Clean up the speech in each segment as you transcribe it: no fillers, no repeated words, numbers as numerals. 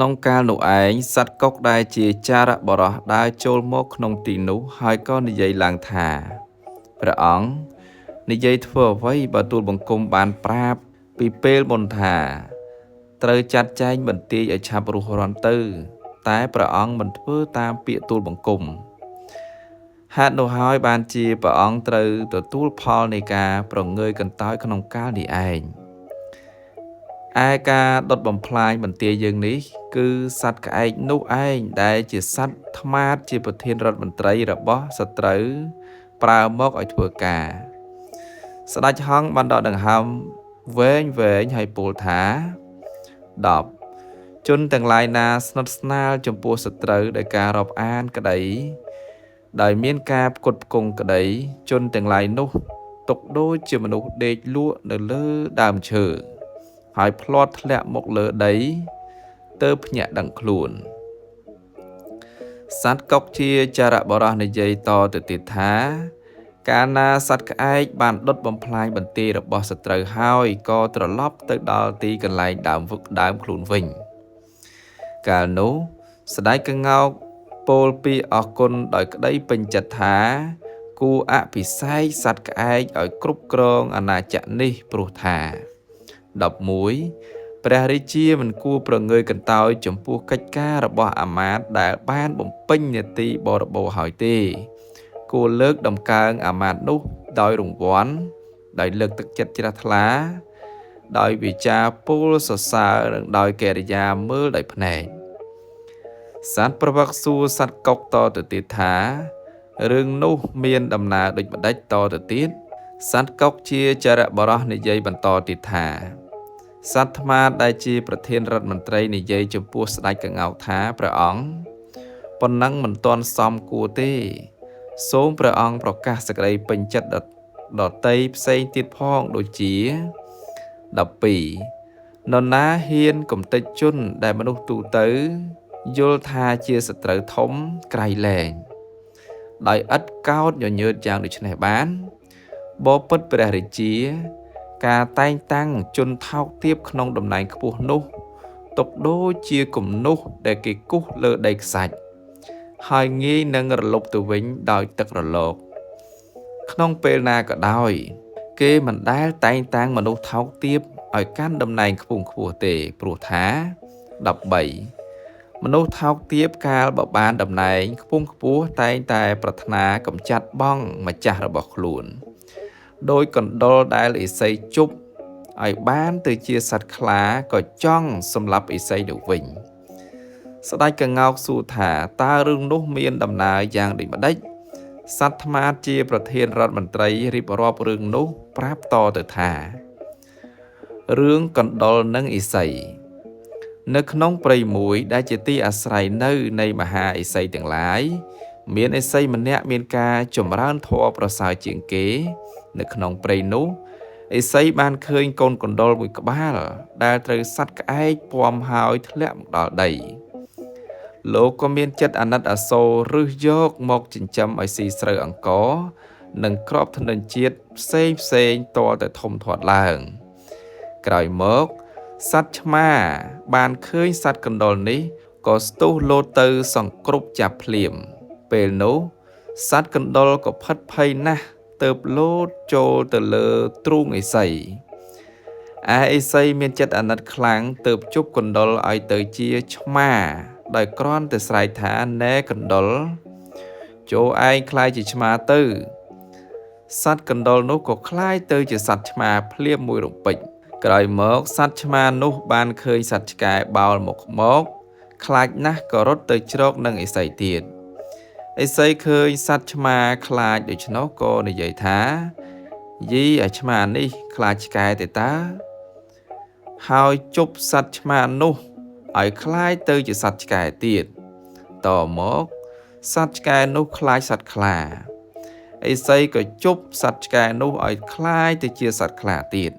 ក្នុងកាលនោះឯងសត្វកុកដែលជាចារៈបរោះដើរចូលមកក្នុងទីនោះហើយក៏និយាយឡើងថាព្រះអង្គនិយាយធ្វើអ្វីបើទូលបង្គំបានប្រាប់ពីពេលមុនថាត្រូវចាត់ចែងបន្ទាយឲ្យឆាប់រស់រាន់ទៅតែព្រះអង្គមិនធ្វើតាមពាក្យទូលបង្គំហេតុនោះហើយបានជាព្រះអង្គត្រូវទទួលផលនៃការប្រងើយកន្តើយក្នុងកាលនេះឯងឯការដុតបំផ្លាញបន្ទាយយើងនេះគឺសត្វក្អែកនោះឯងដែលជាសត្វថ្មាតជាប្រធានរដ្ឋមន្ត្រីរបស់សត្រូវប្រើមកឲ្យធ្វើការស្ដេចហង្សបានដកដង្ហើមវែងហើយពោលថា10ជនទាំងឡាយណាស្និទ្ធស្នាលចំពោះសត្រូវដោយការរាប់អានក្តីដោយមានការផ្គត់ផ្គង់ក្តីជនទាំងឡាយនោះទុកដូចជាមនុស្សដេកលក់នៅលើដើមឈើហើយផ្លាត់ធ្លាក់មកលើដីទើបភ្ញាក់ដឹងខ្លួនសត្វកុកជាចារៈបរោះនិយាយតទៅទៀតថាកាលណាសត្វក្អែកបានដុតបំផ្លាញបន្ទាយរបស់សត្រូវហើយក៏ត្រឡប់ទៅដល់ទីកន្លែងដើមខ្លួនវិញកាលនោះស្ដេចក្ងោកពោលពីអរគុណដោយក្តីពេញចិត្តថាគួរអភិសេកសត្វក្អែកឲ្យគ្រប់គ្រងអាណាចក្រនេះព្រោះថា11ព្រះរាជាមិនគួរប្រងើយកន្តើយចំពោះកិច្ចការរបស់អាមាត្យដែលបានបំពេញនាទីបរិបូរណ៍ហើយទេគួរលើកដំកើងអាមាត្យនោះដោយរង្វាន់ដោយលើកទឹកចិត្តជ្រះថ្លាដោយវាចាពោលសរសើរនិងដោយកិរិយាមើលដោយភ្នែកសត្វប្រវឹកសួរសត្វកុកតទៅទៀតថារឿងនោះមានដំណើរដូចម្ដេចតទៅទៀតសត្វកុកជាចារៈបរោះនិយាយបន្តទៀតថាសត្វថ្មាដែលជាប្រធានរដ្ឋមន្ត្រីនិយាយចំពោះស្ដេចក្ងោកថាព្រះអង្គប៉ុណ្ណឹងមិនទាន់សមគួរទេសូមព្រះអង្គប្រកាសសេចក្តីពេញចិត្តដតីផ្សេងទៀតផងដូចជា12នរណាហ៊ានកំទេចជនដែលមនុស្សទូទៅយល់ថាជាសត្រូវធំក្រៃលែងដោយឥតកោតញញើតយ៉ាងដូចនេះបានបបិទ្ធព្រះរាជាការតែងតាំងជនថោកទាបក្នុងតំណែងខ្ពស់នោះទុកដូចជាគំនុះដែលគេគូសលើដីខ្សាច់ហើយងាយនឹងរលប់ទៅវិញដោយទឹករលកក្នុងពេលណាក៏ដោយគេមិនដែលតែងតាំងមនុស្សថោកទាបឲ្យកាន់តំណែងខ្ពង់ខ្ពស់ទេព្រោះថា13មនុស្សថោកទាបកាលបើបានតំណែងខ្ពង់ខ្ពស់តែងតែប្រាថ្នាកំចាត់បង់ម្ចាស់របស់ខ្លួនដោយកណ្ដុរដែលឥសីជប់ឲ្យបានទៅជាសត្វខ្លាក៏ចង់សម្លាប់ឥសីនោះវិញស្ដេចក្ងោកសួរថាតើរឿងនោះមានដំណើរយ៉ាងដូចម្ដេចសត្វថ្មាជាប្រធានរដ្ឋមន្ត្រីរៀបរាប់រឿងនោះប្រាប់តទៅថារឿងកណ្ដុរនិងឥសីនៅក្នុងព្រៃមួយដែលជាទីអាស្រ័យនៅនៃមហាឥសីទាំងឡាយមានឥសីម្នាក់មានការចម្រើនធម៌ប្រសើរជាងគេនៅក្នុងព្រៃនោះឥសីបានឃើញកូនកណ្ដុរមួយក្បាលដែលត្រូវសត្វក្អែកពាំហើយធ្លាក់មកដល់ដីលោកក៏មានចិត្តអាណិតអាសូររឹសយកមកចិញ្ចឹមឲ្យស៊ីស្រូវអង្ករនិងគ្រាប់ធ្និនជាតិផ្សេងតតែធំធាត់ឡើងក្រោយមកសត្វឆ្មាបានឃើញសត្វកណ្ដុរនេះក៏ស្ទុះលោតទៅសង្គ្រប់ចាប់ភ្លាមពេលនោះសត្វកណ្ដុរក៏ផិតភ័យណាស់ទើបលោតចូលទៅលើទ្រូងឥសីឯឥសីមានចិត្តអាណិតខ្លាំងទើបជប់កណ្ដុរឲ្យទៅជាឆ្មាដោយគ្រាន់តែស្រែកថាណែកណ្ដុរចូលឯងខ្លាយជាឆ្មាទៅសត្វកណ្ដុរនោះក៏ខ្លាយទៅជាសត្វឆ្មាភ្លាមមួយរំពេចក្រោយមកសត្វឆ្មានោះបានឃើញសត្វឆ្កែបោលមកខ្លាចណាស់ក៏រត់ទៅជ្រកនឹងឥសីទៀតឥសីឃើញសត្វឆ្មាខ្លាចដូច្នោះក៏និយាយថាយីអាឆ្មានេះខ្លាចឆ្កែទេតាហើយជប់សត្វឆ្មានោះឲ្យខ្លាយទៅជាសត្វឆ្កែទៀតតមកសត្វឆ្កែនោះខ្លាចសត្វខ្លាឥសីក៏ជប់សត្វឆ្កែនោះឲ្យខ្លាយទៅជាសត្វខ្លាទៀត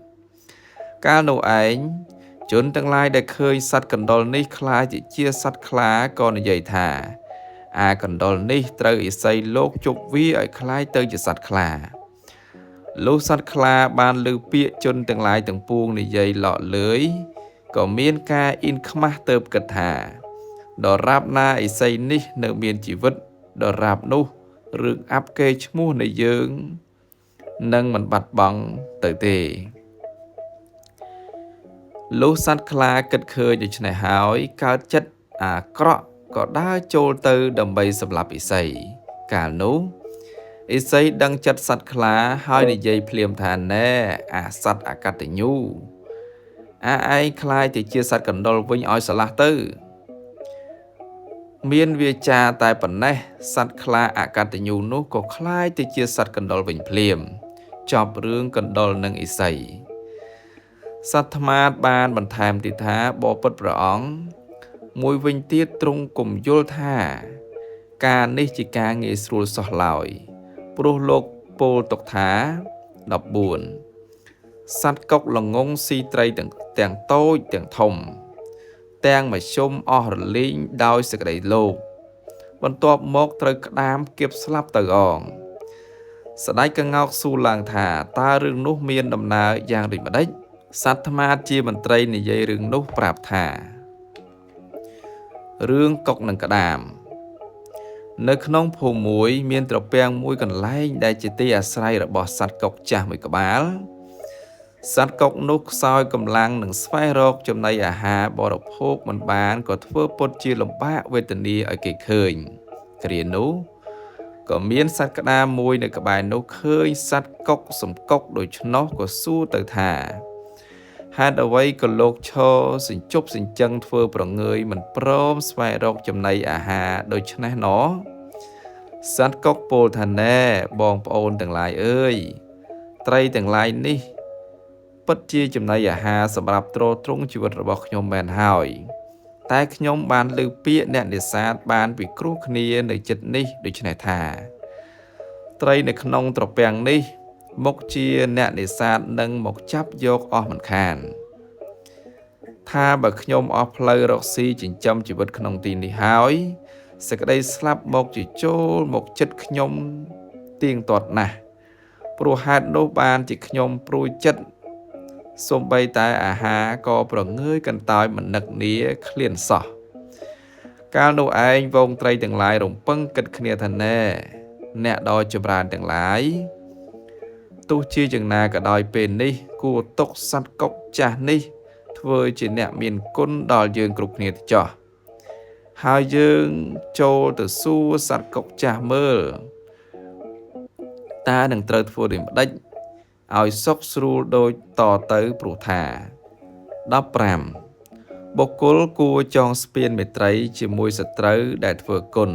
កាលនោះឯងជនទាំងឡាយដែលឃើញសត្វកណ្ដុរនេះខ្លាចជាសត្វខ្លាក៏និយាយថាអាកណ្ដុរនេះត្រូវឥសីលោកជប់វាឲ្យខ្លាយទៅជាសត្វខ្លាលុះសត្វខ្លាបានឮពាក្យជនទាំងឡាយទាំងពួងនិយាយឡកលើយ ក៏មានការអ៊ីនខ្មាស់ទៅគិតថាដរាបណាឥសីនេះនៅមានជីវិតដរាបនោះរឿងអាប់កេរ្តិ៍ឈ្មោះនៃយើងនឹងមិនបាត់បង់ទៅទេលុះសត្វខ្លាគិតឃើញដូច្នេះហើយកើតចិត្តអាក្រក់ក៏ដើរចូលទៅដើម្បីសម្លាប់ឥសីកាលនោះឥសីដឹងចិត្តសត្វខ្លាហើយនិយាយភ្លាមថាណែអាសត្វអកតញ្ញូឯងខ្លាយទៅជាសត្វកណ្ដុរវិញឲ្យស្រឡះទៅមានវាចាតែប៉ុណ្ណេះសត្វខ្លាអកតញ្ញូនោះក៏ខ្លាយទៅជាសត្វកណ្ដុរវិញភ្លាមចប់រឿងកណ្ដុរនិងឥសីសត្វថ្មាតបានបន្ថែមទៀតថាបបិទ្ធព្រះអង្គមួយវិញទៀតទ្រង់កុំយល់ថាការនេះជាការងាយស្រួលសោះឡើយព្រោះលោកពោលទុកថា14សត្វកុកល្ងងស៊ីត្រីទាំងតូចទាំងធំទាំងមធ្យមអស់រលីងដោយសេចក្តីលោភបន្ទាប់មកត្រូវក្តាមគៀបស្លាប់ទៅអងស្ដេចក្ងោកសួរឡើងថាតើរឿងនោះមានដំណើរយ៉ាងដូចម្ដេចសត្វថ្មាតជាមន្ត្រីនិយាយរឿងនោះប្រាប់ថារឿងកុកនិងក្តាមនៅក្នុងភូមិមួយមានត្រពាំងមួយកន្លែងដែលជាទីអាស្រ័យរបស់សត្វកុកចាស់មួយក្បាលសត្វកុកនោះខ្សោយកម្លាំងនឹងស្វែងរកចំណីអាហារបរិភោគមិនបានក៏ធ្វើពុតជាលំបាកវេទនាឲ្យគេឃើញគ្រានោះក៏មានសត្វក្តាមមួយនៅក្បែរនោះឃើញសត្វកុកសំកុកដូច្នោះក៏សួរទៅថាហេតុអ្វីក៏លោកឈរសិញ្ជប់សិញ្ជឹងធ្វើប្រងើយមិនព្រមស្វែងរកចំណីអាហារដូច្នេះណោសត្វកុកពោលថាណែបងប្អូនទាំងឡាយអើយត្រីទាំងឡាយនេះពិតជាចំណីអាហារសម្រាប់ទ្រទ្រង់ជីវិតរបស់ខ្ញុំមែនហើយតែខ្ញុំបានឮពាក្យអ្នកនេសាទបានពិគ្រោះគ្នានៅចិត្តនេះដូច្នេះថាត្រីនៅក្នុងត្រពាំងនេះមុខជាអ្នកនេសាទនឹងមកចាប់យកអស់មិនខានថាបើខ្ញុំអស់ផ្លូវរកស៊ីចិញ្ចឹមជីវិតក្នុងទីនេះហើយសេចក្តីស្លាប់មកជាចូលមកចិត្តខ្ញុំទៀងទាត់ណាស់ព្រោះហេតុនោះបានជាខ្ញុំព្រួយចិត្តសូម្បីតែអាហារក៏ប្រងើយកន្តើយមិននឹកនាឃ្លានសោះកាលនោះឯងវងត្រីទាំងឡាយរំពឹងគិតគ្នាថាណែអ្នកដ៏ចម្រើនទាំងឡាយទោះជាយ៉ាងណាក៏ដោយពេលនេះគួរទុកសត្វកុកចាស់នេះធ្វើជាអ្នកមានគុណដល់យើងគ្រប់គ្នាទៅចោះហើយយើងចូលទៅសួរសត្វកុកចាស់មើលតើនឹងត្រូវធ្វើដូចម្ដេចឲ្យសុខស្រួលដូចតទៅព្រោះថា15បុគ្គលគួរចងស្ពានមេត្រីជាមួយសត្រូវដែលធ្វើគុណ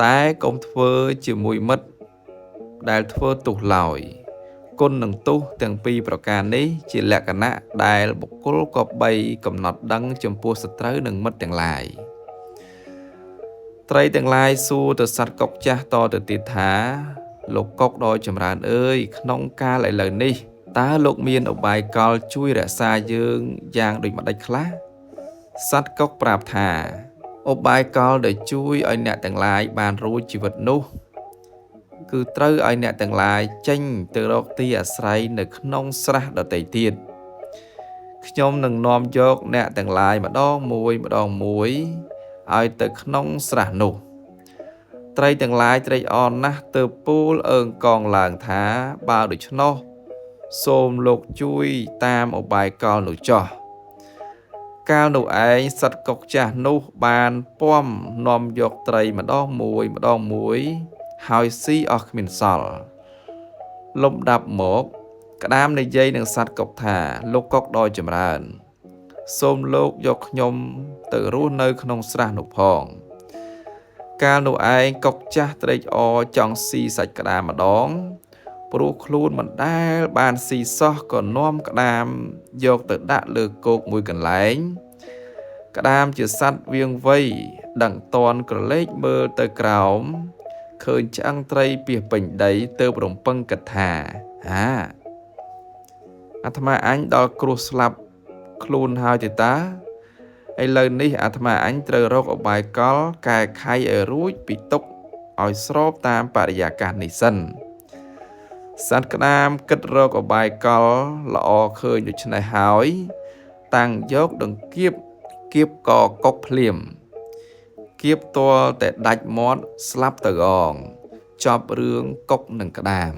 តែកុំធ្វើជាមួយមិត្តដែលធ្វើទោសឡើយគុណនិងទោសទាំងពីរប្រការនេះជាលក្ខណៈដែលបុគ្គលគប្បីកំណត់ដឹងចំពោះសត្រូវនិងមិត្តទាំងឡាយត្រីទាំងឡាយសួរទៅសត្វកុកចាស់តទៅទៀតថាលោកកុកដ៏ចម្រើនអើយក្នុងកាលឥឡូវនេះតើលោកមានឧបាយកលជួយរក្សាយើងយ៉ាងដូចម្ដេចខ្លះសត្វកុកប្រាប់ថាឧបាយកលដែលជួយឲ្យអ្នកទាំងឡាយបានរួចជីវិតនោះគឺត្រូវឲ្យអ្នកទាំងឡាយចេញទៅរកទីអាស្រ័យនៅក្នុងស្រះដទៃទៀតខ្ញុំនឹងនាំយកអ្នកទាំងឡាយម្ដងមួយឲ្យទៅក្នុងស្រះនោះត្រីទាំងឡាយត្រេកអរណាស់ទើបពូលអើងកងឡើងថាបើដូច្នោះសូមលោកជួយតាមឧបាយកលនោះចោះកាលនោះឯងសត្វកុកចាស់នោះបានពាំនាំយកត្រីម្ដងមួយហើយស៊ីអស់គ្មានសល់លំដាប់មកក្តាមនិយាយនឹងសត្វកុកថាលោកកុកដ៏ចម្រើនសូមលោកយកខ្ញុំទៅរស់នៅក្នុងស្រះនោះផងកាលនោះឯងកុកចាស់ត្រេកអរចង់ស៊ីសាច់ក្តាមម្ដងព្រោះខ្លួនមិនដែលបានស៊ីសោះក៏នាំក្តាមយកទៅដាក់លើគោកមួយកន្លែងក្តាមជាសត្វវាងវៃដឹងតន់ក្រឡេកមើលទៅក្រោមឃើញឆ្អឹងត្រីពាសពេញដីទើបរំពឹងគិតថាអាត្មាអញដល់គ្រោះស្លាប់ខ្លួនហើយទេតាឥឡូវនេះអាត្មាអញត្រូវរកឧបាយកលកែខៃឲ្យរួចពីទុក្ខឲ្យស្របតាមបរិយាកាសនេះសិនសត្វក្តាមគិតរកឧបាយកលល្អឃើញដូច្នេះហើយ តាំងយកដង្កៀបគៀបកកុកភ្លាមគៀបទាល់តែដាច់មាត់ស្លាប់ទៅអងចប់រឿងកុកនឹងក្តាម